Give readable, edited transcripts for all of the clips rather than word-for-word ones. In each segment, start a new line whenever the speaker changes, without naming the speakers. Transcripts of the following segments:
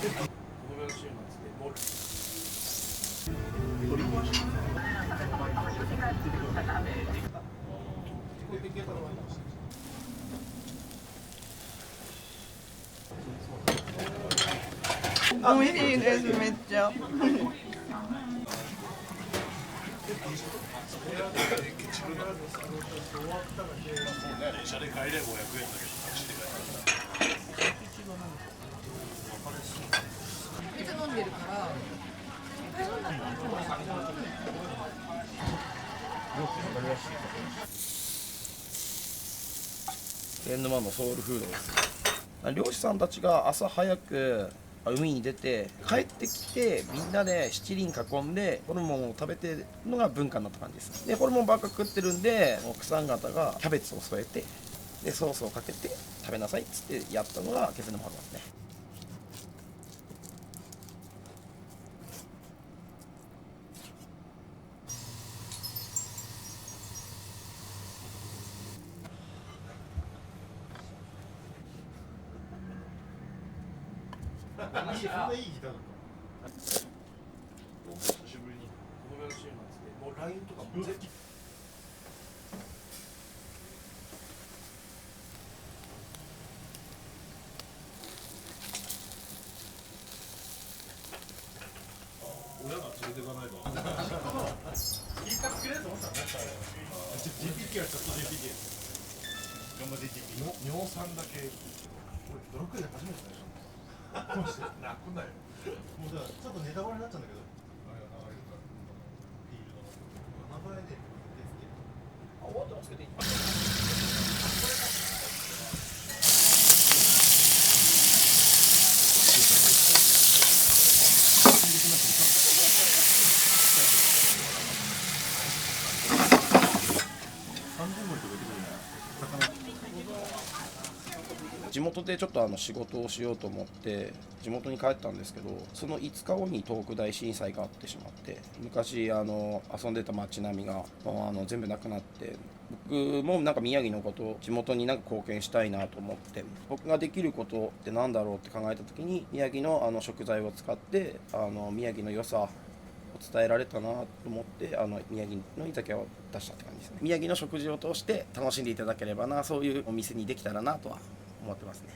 の週末でモル
美味しいです、めっちゃ。
電車で帰れ500円だけどタクシーで帰
水飲んでるから
天沼のソウルフードです。漁師さんたちが朝早く海に出て帰ってきてみんなで七輪囲んでホルモンを食べてるのが文化になった感じです。でホルモンばっか食ってるんで奥さん方がキャベツを添えてでソースをかけて食べなさいっつってやったのが気仙沼ハムですね。
そんないいギターだった久しぶりにこの週末でもう LINE とかも絶対親が連れていかないと言い方くれると思ったらね GPK はちょっと GPK 頑張って GPK 尿酸だけ俺ドラッグで初めてだよ泣くなよもうだからちょっとネタバレになっちゃうんだけどあれが流れるからフィールドの名前で終わってますけどいい
地元でちょっと仕事をしようと思って地元に帰ったんですけど、その5日後に東北大震災があってしまって、昔遊んでた街並みが全部なくなって、僕もなんか宮城のこと地元になんか貢献したいなと思って、僕ができることってなんだろうって考えた時に宮城の食材を使って宮城の良さを伝えられたなと思って宮城の居酒屋を出したって感じですね。宮城の食事を通して楽しんでいただければな、そういうお店にできたらなとは思ってますね。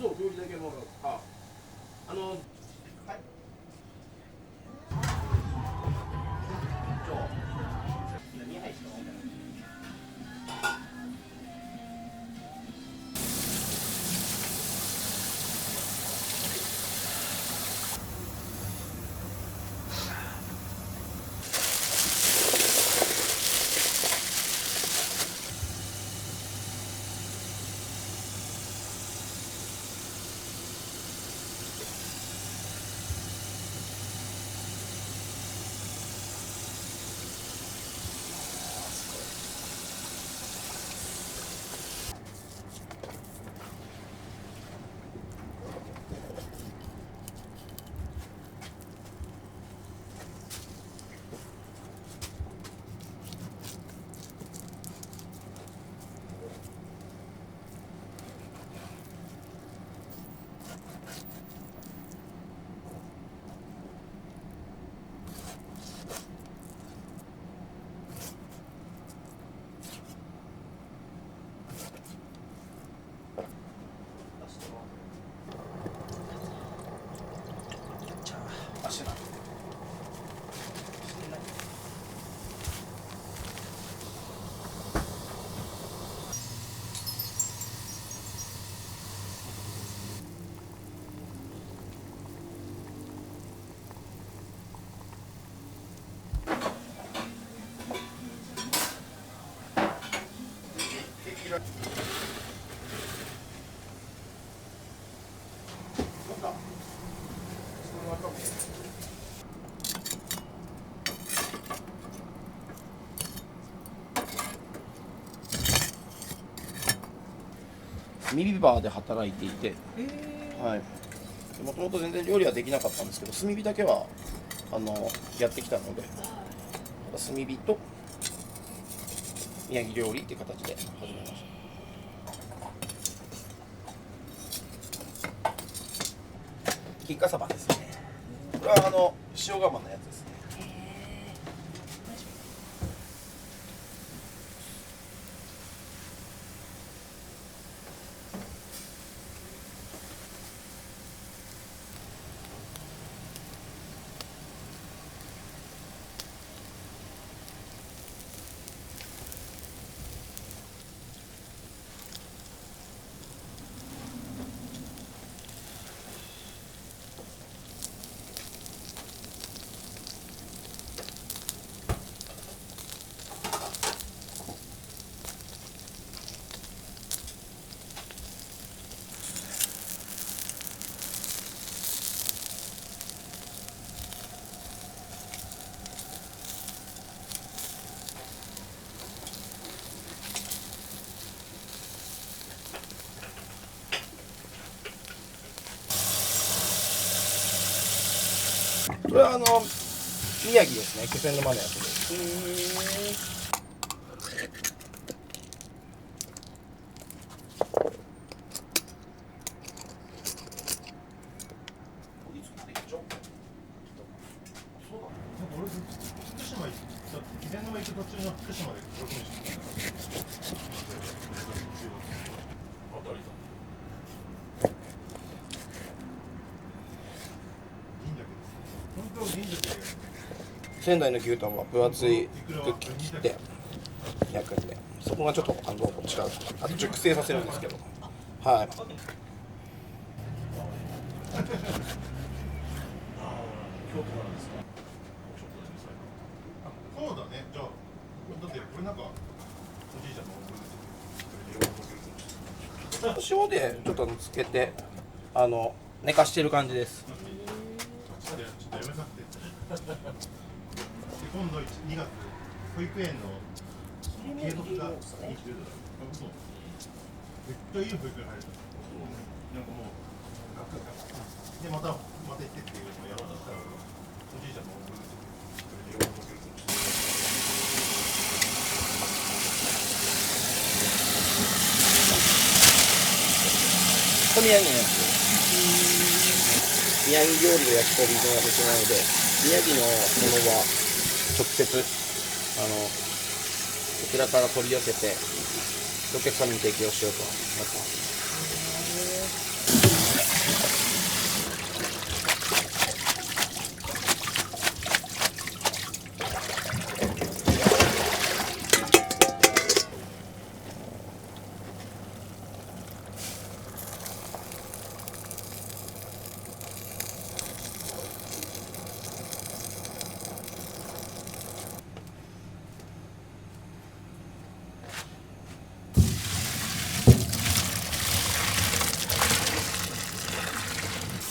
そう料理だけもはい足な
敵だ
ミリバーで働いていて、
え
はい、もともと全然料理はできなかったんですけど、炭火だけはやってきたので、炭火と宮城料理っていう形で始めました。金華サバですね。これは塩釜のやつですね。これは宮城ですね。気仙沼のやつです。
俺福島行った気仙沼行く途中の福島で6日
仙台の牛タンは分厚いクッキー切って焼くんで、そこがちょっと違う。あと熟成させるんですけど、はい。
そうだね。じゃあだってこれなんかおじいちゃんの
塩でちょっとつけて寝かしてる感じです。
ちょっとやめさせて。今度2月保育園の継続が絶対いい保育園入ると。なんかもう学でまた行ってっていうのをやろうとしたらおじいちゃんも
宮城のやつ。宮城料理の焼き鳥のお店なので、宮城のものは直接こちらから取り寄せてお客様に提供しようと思ってます。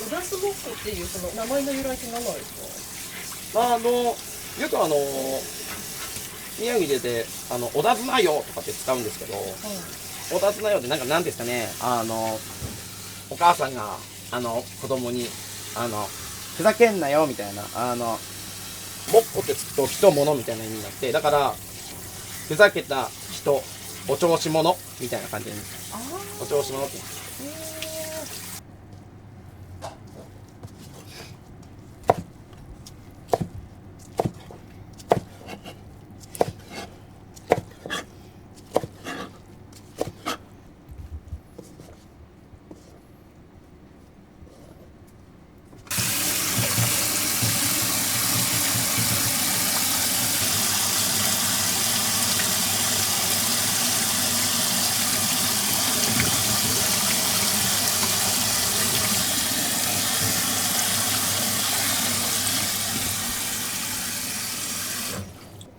ウラスボックっていうその名前の由来って何なんですか？
よく宮城で小田綱よとかって使うんですけど、小田綱よってなんですかね、お母さんが子供にふざけんなよみたいな、もっこってつくと人物みたいな意味になって、だからふざけた人、お調子者みたいな感じで、お調子者って言うんです。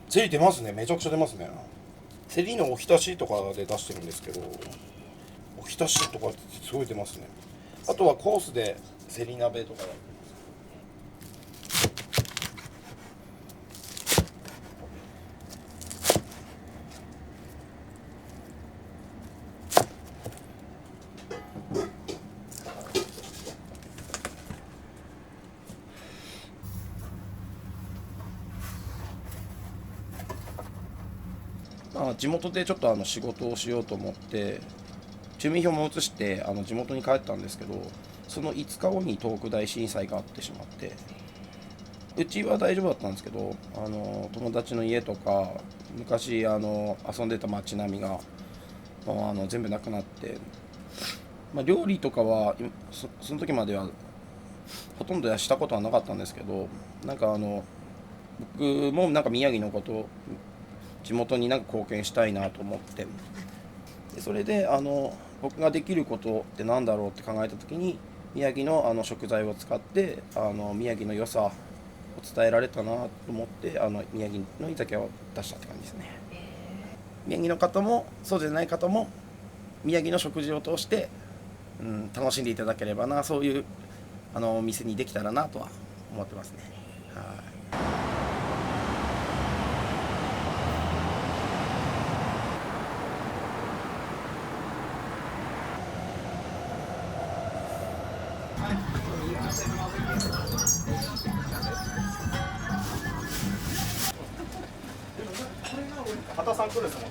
セリ出ますね。めちゃくちゃ出ますね。セリのおひたしとかで出してるんですけど、おひたしとかすごい出ますね。あとはコースでセリ鍋とかやってます。地元でちょっと仕事をしようと思って住民票も移して地元に帰ったんですけど、その5日後に東北大震災があってしまって、うちは大丈夫だったんですけど、友達の家とか昔遊んでた街並みが全部なくなって、料理とかはその時まではほとんどしたことはなかったんですけど、なんか僕もなんか宮城のこと地元になんか貢献したいなと思って、でそれで僕ができることってなんだろうって考えた時に、宮城の食材を使って宮城の良さを伝えられたなと思って、宮城の居酒屋を出したって感じですね。宮城の方もそうじゃない方も宮城の食事を通して、楽しんでいただければな、そういうお店にできたらなとは思ってますね。はい。
畑さん来るですもんね。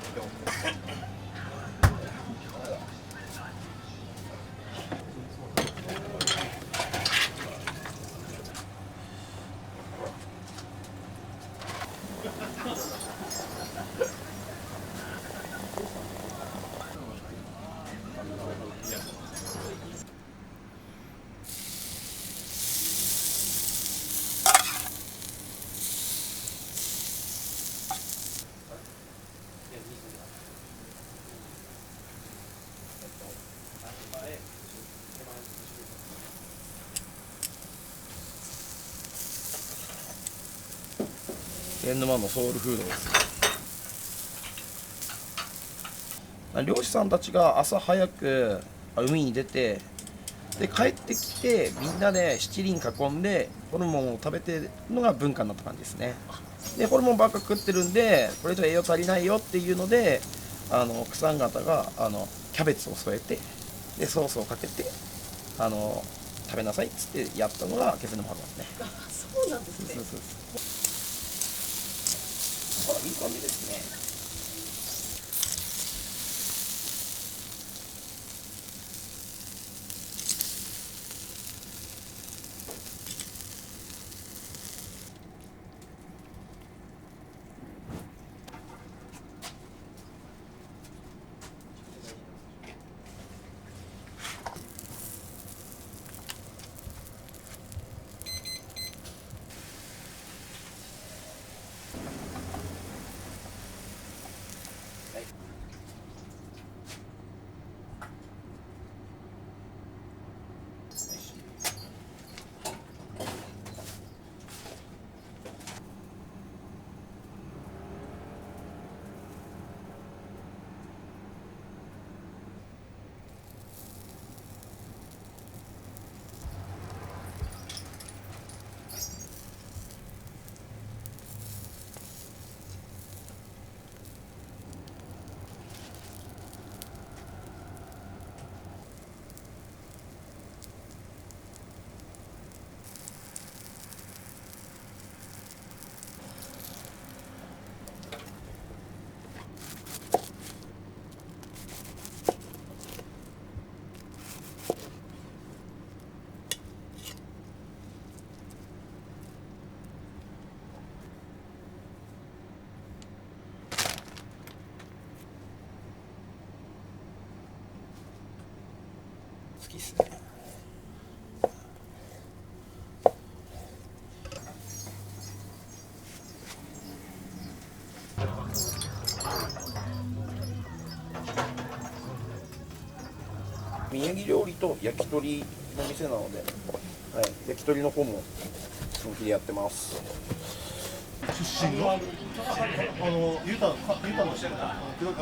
天沼のソウルフードです。漁師さんたちが朝早く海に出て、で帰ってきてみんなで七輪囲んでホルモンを食べてるのが文化になった感じですね。でホルモンばっか食ってるんでこれじゃ栄養足りないよっていうので、奥さん方がキャベツを添えて、でソースをかけて食べなさいっつってやったのが気仙沼ハムですね。
そうなんですね。
いい感じですね。好きっすね。宮城料理と焼き鳥の店なので、はい、焼き鳥の方も本気でやってます。
出身のユタの仕事、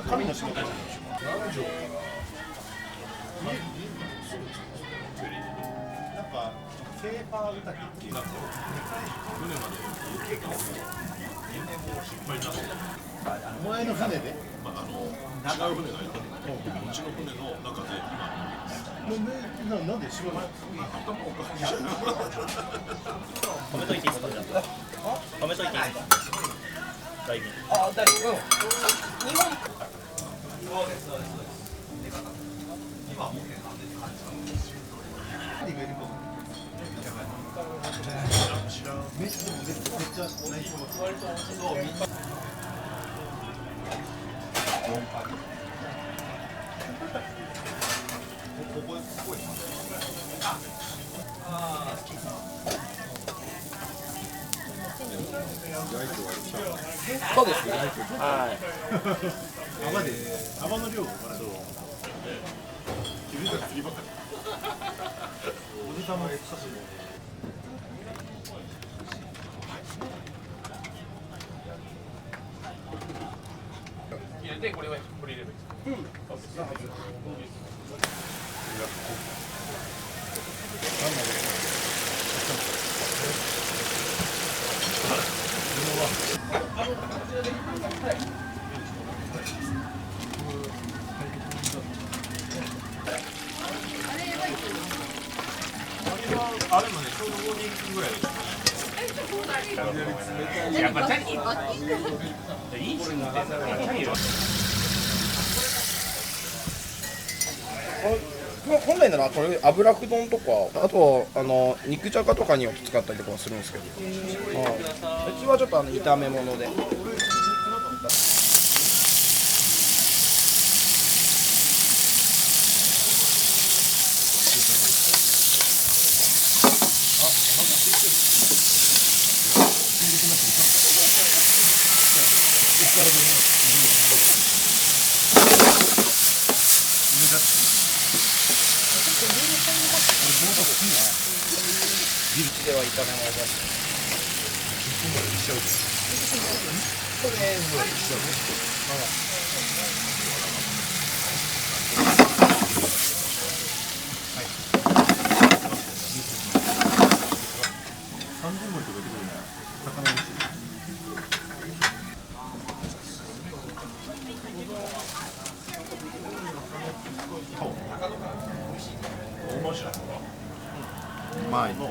神の仕事なんでしょうか。なんかセーファー歌っていうの船まで結構失敗になってお前の船で、違う船がいるうちの船の中で今なんで島が頭おかしい
止めといていいですか？じゃあ止めといていいですか？
大便。
あ、大丈夫。日本。
知らん。めっちゃない人も割とそうみんな。ここ
そうですね。はい。
泡の量が分からない。気づいたら釣りばっかり。おじさんも久しぶり。入れてこれ入れればいい。あ、でもね、ちょうど5人ぐらいで。やっぱチャキいいしね。
本来ならこれ油麩丼とか、あと肉じゃがとかによく使ったりとかはするんですけど、うちはちょっと炒め物で。ビルチでは炒め物です。
うまいの。め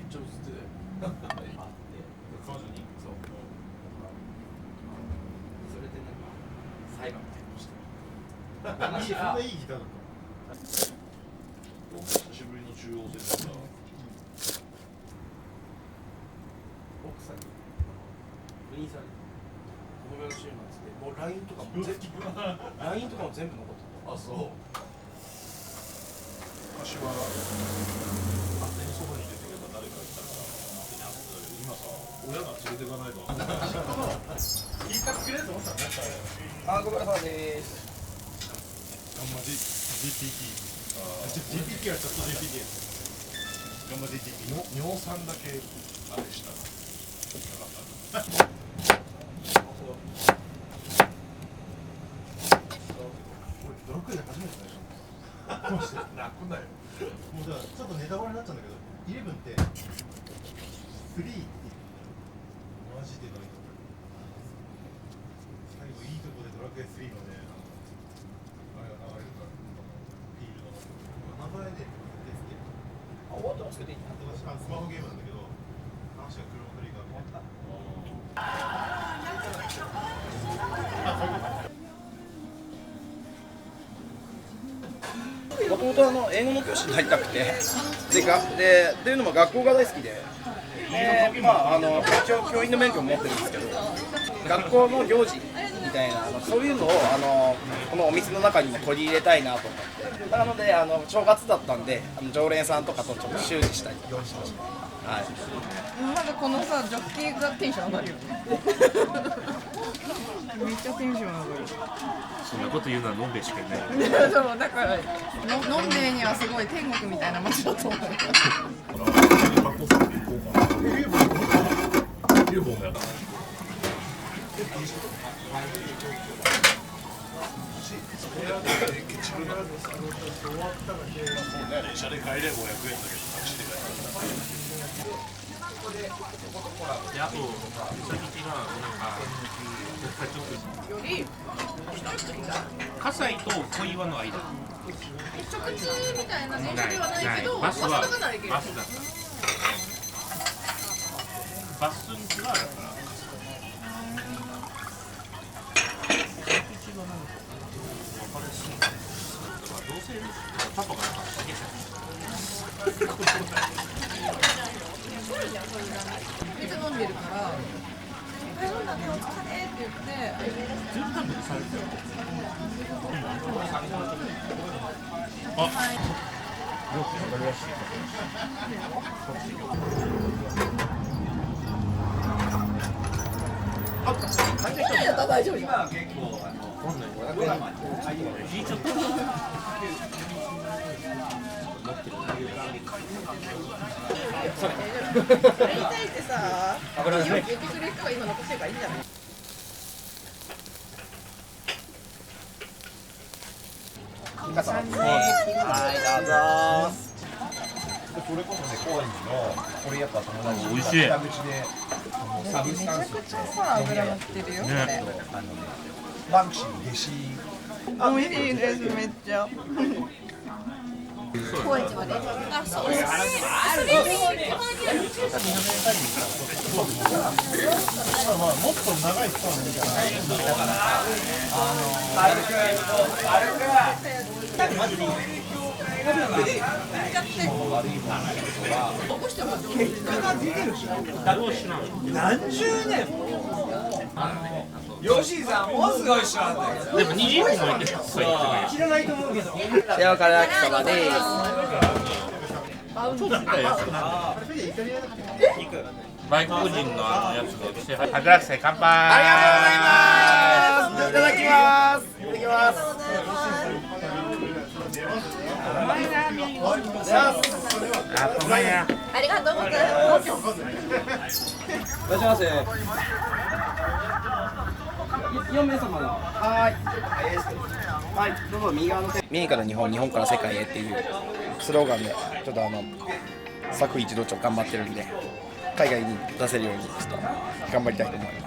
っちゃ映ってたよ。彼女にそう。それでなんか裁判みたいなのして。そんないいギターだった。久しぶりに中央線だった。奥さんに不倫されて、このぐらいの週末でもう LINE とかも全部残ってた。あ、そう。昔は勝手にそばに出てけば誰かがいたから勝手に会ってたけど、今さ親が連れていかないと言い方くれると思ったんだ。
あ、ご苦労様です。
ガンマ GPT。GPT はちょっと GPT。ガンマ GPT。尿酸だけあれしたらなかった。ドラクエで初めて最初泣くなよ。もうだからちょっとネタバレになっちゃうんだけど、11って3ってマジでないと思う。最後いいとこでドラクエ3のね、あれが流れるからフィールドの名前で
終わってますけどいい？
スマホゲームなんだけど、話が車乗りが終わった。
もともと英語の教師になりたくて、っていうのも学校が大好きで、一応教員の免許も持ってるんですけど、学校の行事みたいなそういうのをこのお店の中にも取り入れたいなと思って、なので正月だったんで常連さんとかとちょっと習字したりとかしました。はい。
まずこのさジョッキーがテンション上がるよね。めっちゃテンション上がる。
そんなこと言うのはのんべえしかいない。
そうだからのんべえにはすごい天国みたいな街だと思う。電車で帰れ500円だけどタクシーで帰った。
であと下道がなんかちょっと
より
葛西と小岩の間
直通みたいな電車ではないけど
バスは
バスとかなら行ける
バスだったバスにはだからどうせパパがなんかして
水飲んでるから「頼んだねお疲れ」って言って
全部多分されてる
大丈夫じゃん。
引いちゃった
それに対してさ、よく言ってくれる人が今残してればいいんじゃない？
皆さん、はい、どうぞ。それこそね、高円寺のこれやっぱ友達
美味しい
北口でサブスタンス
めちゃくちゃさ油乗ってるよこれ。
バンクシーの弟子
美味しいですめっちゃ。高円寺まで。あ、そう。それ
もっと長いスパンでいいかな
何十年も吉井さんもうすごい人なんだけど
でも20分もいて
知らないと思うけど
塩辛焼きそばです。
外国人のやつが来て働き乾杯
ありがとうございますいただきますいただきます
あ、うまいな
ありがとうございます。
いらっしゃいませ4名様のはいどうぞ右側の手
三重から日本、日本から世界へっていうスローガンでちょっと昨一度頑張ってるんで海外に出せるようにちょっと頑張りたいと思います。